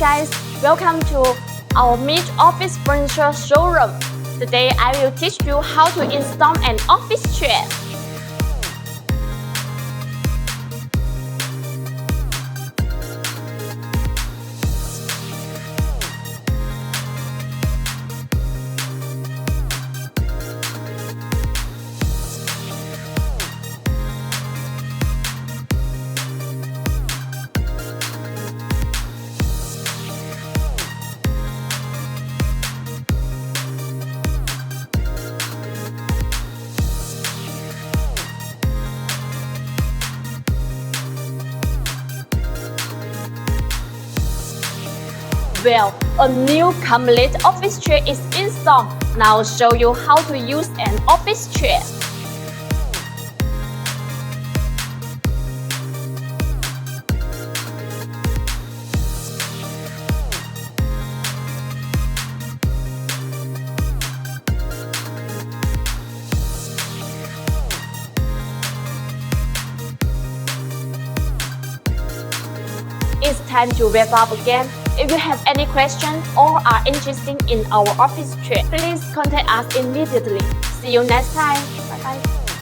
guys, welcome to our Mige office furniture showroom. Today I will teach you how to install an office chair. Well, a new complete office chair is installed. Now I'll show you how to use an office chair. It's time to wrap up again. If you have any questions or are interested in our office chair, please contact us immediately. See you next time. Bye bye.